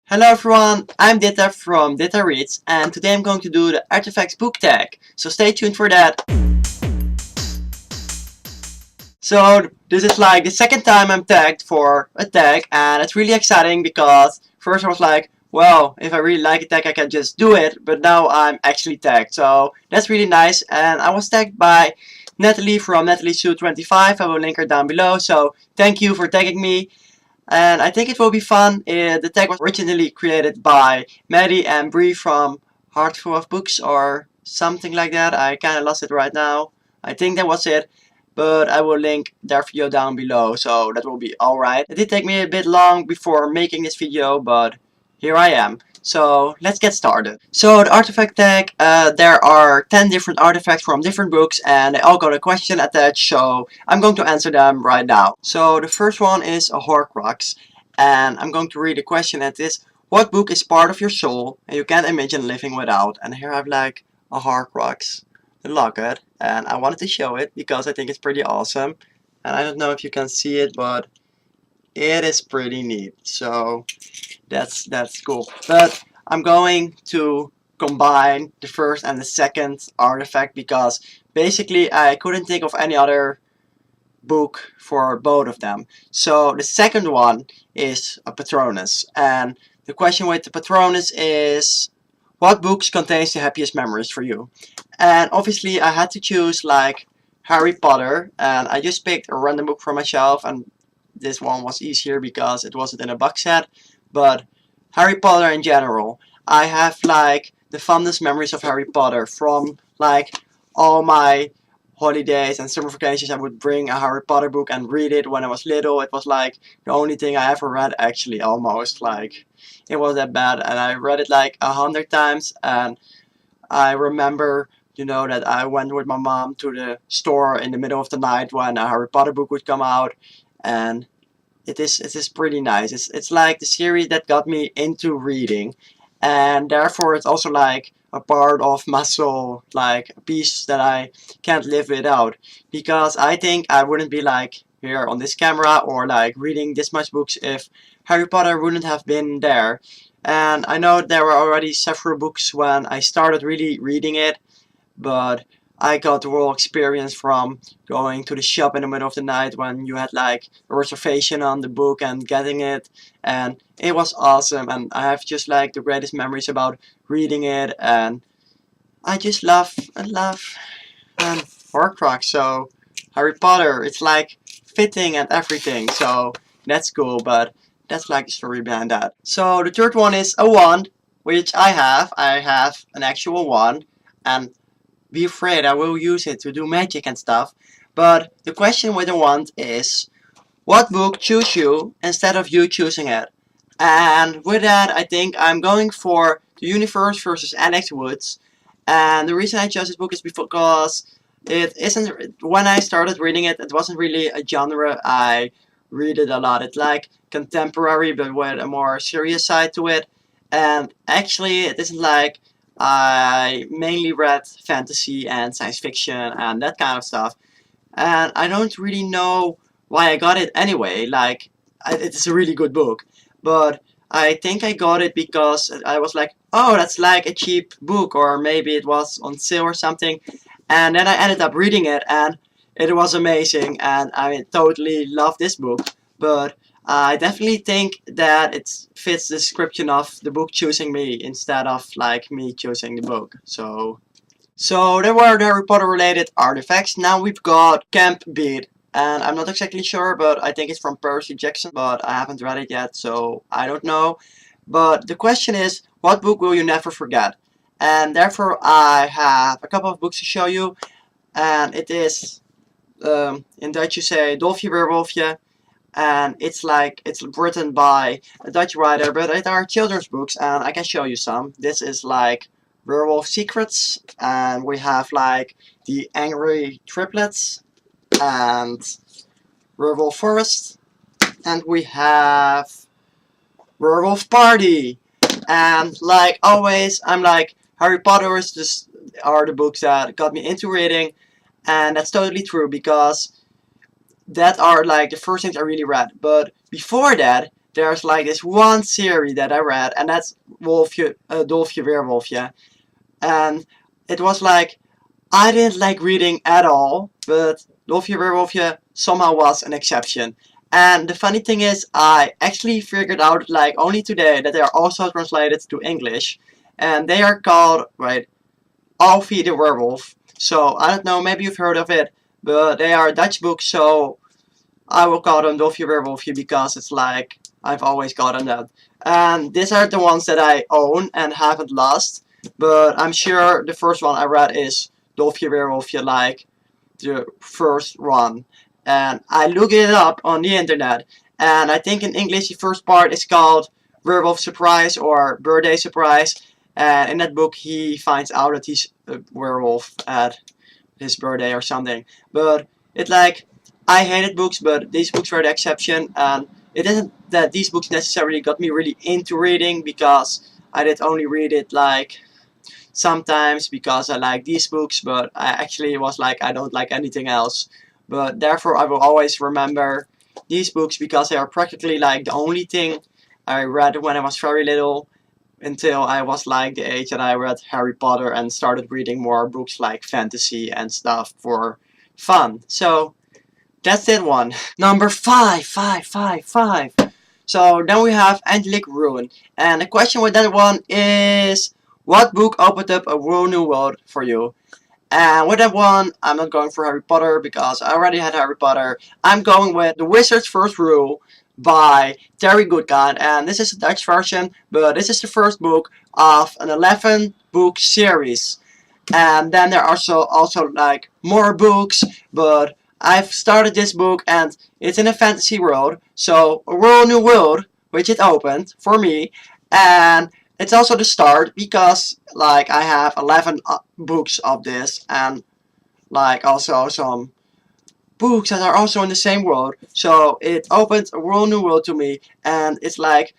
Hello everyone, I'm Ditta from Ditta Reads, and today I'm going to do the Artefacts Book Tag, so stay tuned for that. So this is like the second time I'm tagged for a tag, and it's really exciting because first I was like, well, if I really like a tag I can just do it, but now I'm actually tagged, so that's really nice. And I was tagged by Natalie from NatalieSue25, I will link her down below, so thank you for tagging me. And I think it will be fun. The tag was originally created by Maddie and Bree from Heart Full of Books or something like that. I kind of lost it right now. I think that was it. But I will link their video down below, so that will be alright. It did take me a bit long before making this video, but here I am. So let's get started. So the artifact tag, there are 10 different artifacts from different books and they all got a question attached, so I'm going to answer them right now. So the first one is a Horcrux, and I'm going to read the question that is, what book is part of your soul and you can't imagine living without? And here I have like a Horcrux, the locket, and I wanted to show it because I think it's pretty awesome. And I don't know if you can see it, but it is pretty neat. So that's cool. But I'm going to combine the first and the second artifact because basically I couldn't think of any other book for both of them. So the second one is a Patronus, and the question with the Patronus is, what books contains the happiest memories for you? And obviously I had to choose like Harry Potter, and I just picked a random book from my shelf, and this one was easier because it wasn't in a box set. But Harry Potter in general, I have like the fondest memories of Harry Potter from like all my holidays and summer vacations. I would bring a Harry Potter book and read it when I was little. It was like the only thing I ever read, actually, almost. Like, it was that bad, and I read it like 100 times. And I remember, that I went with my mom to the store in the middle of the night when a Harry Potter book would come out, and it is pretty nice. It's like the series that got me into reading, and therefore it's also like a part of my soul, like a piece that I can't live without. Because I think I wouldn't be like here on this camera or like reading this much books if Harry Potter wouldn't have been there. And I know there were already several books when I started really reading it, but I got the whole experience from going to the shop in the middle of the night when you had like a reservation on the book and getting it, and it was awesome. And I have just like the greatest memories about reading it, and I just love Horcrux. So Harry Potter, it's like fitting and everything, so that's cool. But that's like the story behind that. So the third one is a wand, which I have. I have an actual wand, and be afraid, I will use it to do magic and stuff. But the question with the wand is, what book choose you instead of you choosing it? And with that, I think I'm going for The Universe versus Annex Woods. And the reason I chose this book is because it isn't, when I started reading it, it wasn't really a genre I read it a lot. It's like contemporary but with a more serious side to it. And actually it isn't like I mainly read fantasy and science fiction and that kind of stuff. And I don't really know why I got it anyway. Like, it's a really good book. But I think I got it because I was like, oh, that's like a cheap book, or maybe it was on sale or something. And then I ended up reading it, and it was amazing, and I totally love this book. But I definitely think that it fits the description of the book choosing me instead of like me choosing the book. So there were the Harry Potter related artifacts. Now we've got Camp Beat, and I'm not exactly sure, but I think it's from Percy Jackson, but I haven't read it yet, so I don't know. But the question is, what book will you never forget? And therefore I have a couple of books to show you, and it is, in Dutch you say Dolfje Weerwolfje, and it's written by a Dutch writer, but it are children's books, and I can show you some. This is like Werewolf Secrets, and we have like the Angry Triplets and Werewolf Forest, and we have Werewolf Party. And like always, I'm like, Harry Potter is just are the books that got me into reading, and that's totally true because that are like the first things I really read. But before that, there's like this one series that I read, and that's Dolfje Weerwolfje. And it was like, I didn't like reading at all, but Dolfje Weerwolfje somehow was an exception. And the funny thing is, I actually figured out like only today that they are also translated to English, and they are called, right, Alfie the Werewolf. So I don't know, maybe you've heard of it, but they are Dutch books, so I will call them Dolfje Weerwolfje because it's like I've always gotten that. And these are the ones that I own and haven't lost, but I'm sure the first one I read is Dolfje Weerwolfje, like the first one. And I looked it up on the internet, and I think in English the first part is called Werewolf Surprise or Birthday Surprise. And in that book he finds out that he's a werewolf at his birthday or something. But it like, I hated books, but these books were the exception, and it isn't that these books necessarily got me really into reading, because I did only read it like sometimes because I like these books, but I actually was like, I don't like anything else. But therefore I will always remember these books because they are practically like the only thing I read when I was very little, until I was like the age that I read Harry Potter and started reading more books like fantasy and stuff for fun. So that's that one. Number five. So then we have Angelic Ruin. And the question with that one is, what book opened up a whole new world for you? And with that one, I'm not going for Harry Potter because I already had Harry Potter. I'm going with The Wizard's First Rule by Terry Goodkind. And this is a Dutch version, but this is the first book of an 11 book series. And then there are also like more books, but I've started this book and it's in a fantasy world, so a whole new world which it opened for me. And it's also the start because like I have 11 books of this, and like also some books that are also in the same world. So it opened a whole new world to me, and it's like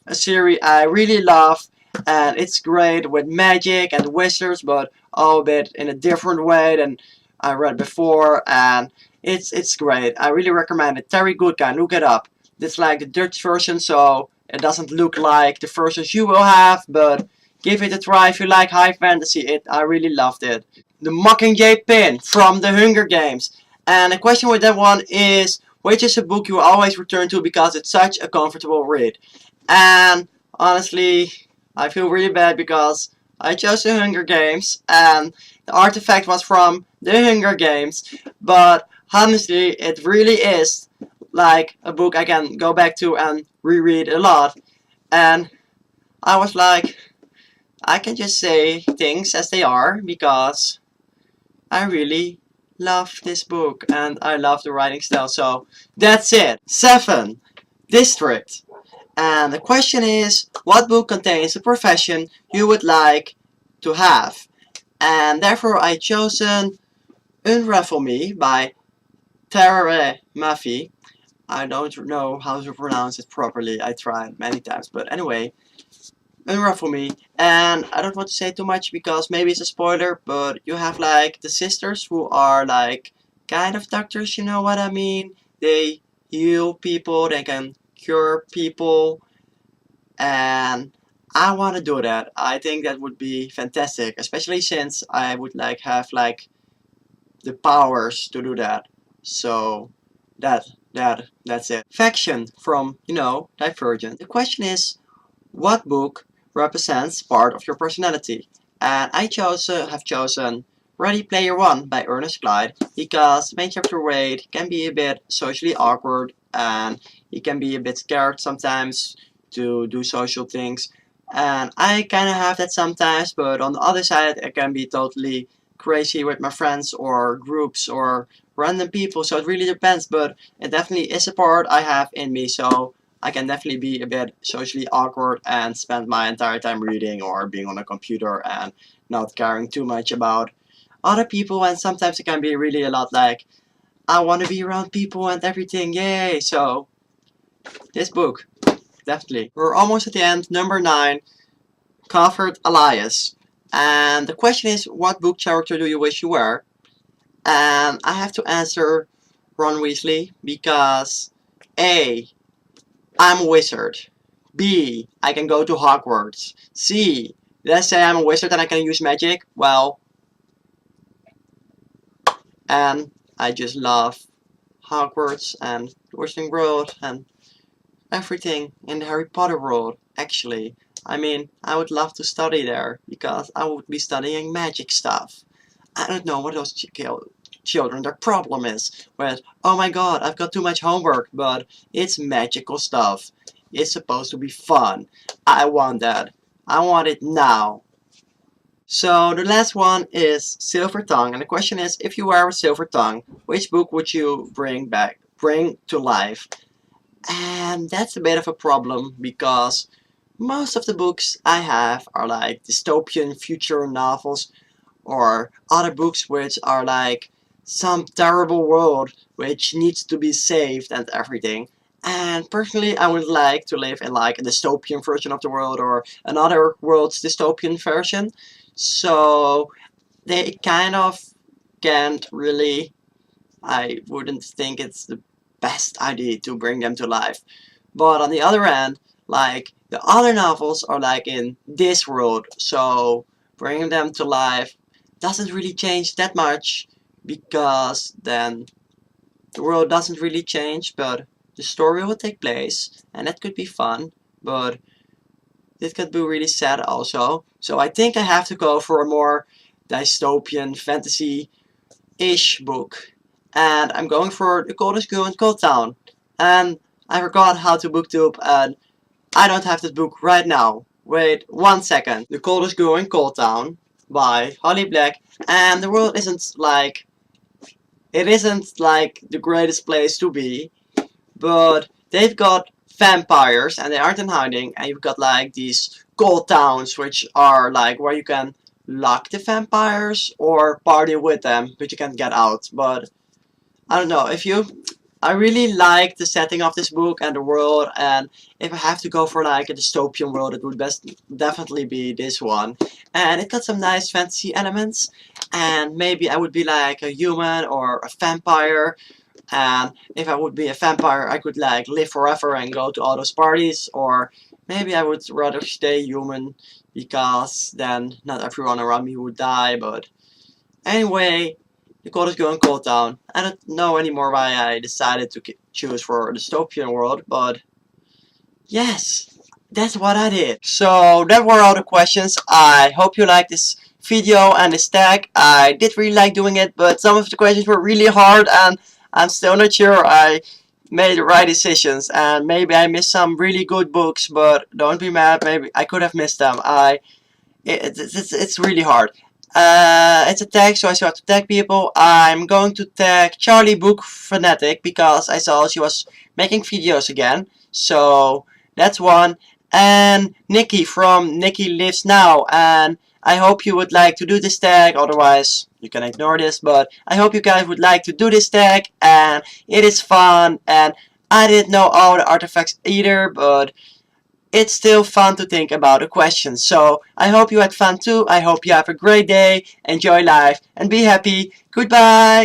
a series I really love, and it's great with magic and wizards, but all a bit in a different way than I read before, and it's great. I really recommend it. Terry Goodkind, look it up. It's like the Dutch version, so it doesn't look like the versions you will have, but give it a try if you like high fantasy. I really loved it. The Mockingjay Pin from the Hunger Games. And the question with that one is, which is a book you always return to because it's such a comfortable read? And honestly, I feel really bad because I chose the Hunger Games and the artifact was from the Hunger Games, but honestly, it really is like a book I can go back to and reread a lot. And I was like, I can just say things as they are because I really love this book and I love the writing style. So that's it. 7. District. And the question is, what book contains a profession you would like to have? And therefore I chosen Unravel Me by Tara Maffei. I don't know how to pronounce it properly. I tried many times, but anyway, Unravel Me. And I don't want to say too much because maybe it's a spoiler, but you have like the sisters who are like kind of doctors, you know what I mean? They heal people, they can cure people, and I want to do that. I think that would be fantastic, especially since I would like have like the powers to do that. So that's it. Faction from, Divergent. The question is, what book represents part of your personality? And I have chosen Ready Player One by Ernest Clyde because main chapter 8 can be a bit socially awkward and he can be a bit scared sometimes to do social things. And I kind of have that sometimes, but on the other side I can be totally crazy with my friends or groups or random people, so it really depends, but it definitely is a part I have in me, so I can definitely be a bit socially awkward and spend my entire time reading or being on a computer and not caring too much about other people, and sometimes it can be really a lot like, I want to be around people and everything, yay! So, this book, definitely. We're almost at the end. Number 9, Covered Elias. And the question is, what book character do you wish you were? And I have to answer Ron Weasley because A, I'm a wizard. B. I can go to Hogwarts. C. Let's say I'm a wizard and I can use magic. Well, and I just love Hogwarts and the Wizarding World and everything in the Harry Potter world, actually. I mean, I would love to study there because I would be studying magic stuff. I don't know what those children, their problem is with, oh my god, I've got too much homework, but it's magical stuff. It's supposed to be fun. I want that. I want it now. So the last one is Silver Tongue, and the question is, if you were a Silver Tongue, which book would you bring to life? And that's a bit of a problem because most of the books I have are like dystopian future novels or other books which are like some terrible world which needs to be saved and everything. And personally, I would like to live in like a dystopian version of the world or another world's dystopian version. So they kind of can't really, I wouldn't think it's the best idea to bring them to life. But on the other hand, like the other novels are like in this world, so bringing them to life doesn't really change that much because then the world doesn't really change, but the story will take place, and that could be fun, but it could be really sad also. So I think I have to go for a more dystopian fantasy-ish book. And I'm going for The Coldest Girl in Cold Town. And I forgot how to booktube, and I don't have this book right now. Wait 1 second. The Coldest Girl in Cold Town by Holly Black. And the world isn't like the greatest place to be, but they've got vampires and they aren't in hiding, and you've got like these cold towns which are like where you can lock the vampires or party with them, but you can't get out. But I don't know, I really like the setting of this book and the world, and if I have to go for like a dystopian world, it would definitely be this one. And it got some nice fantasy elements, and maybe I would be like a human or a vampire. And if I would be a vampire, I could like live forever and go to all those parties, or maybe I would rather stay human because then not everyone around me would die. But anyway, the cold is going cold down. I don't know anymore why I decided to choose for a dystopian world, but yes, that's what I did. So that were all the questions. I hope you liked this video and this tag. I did really like doing it, but some of the questions were really hard and I'm still not sure I made the right decisions, and maybe I missed some really good books, but don't be mad, maybe I could have missed them. It's really hard. It's a tag, so I still have to tag people. I'm going to tag Charlie Book Fanatic because I saw she was making videos again, so that's one. And Niki from NikiLivesNow, and I hope you would like to do this tag, otherwise you can ignore this, but I hope you guys would like to do this tag, and it is fun, and I didn't know all the artifacts either, but it's still fun to think about the questions. So I hope you had fun too. I hope you have a great day, enjoy life, and be happy. Goodbye!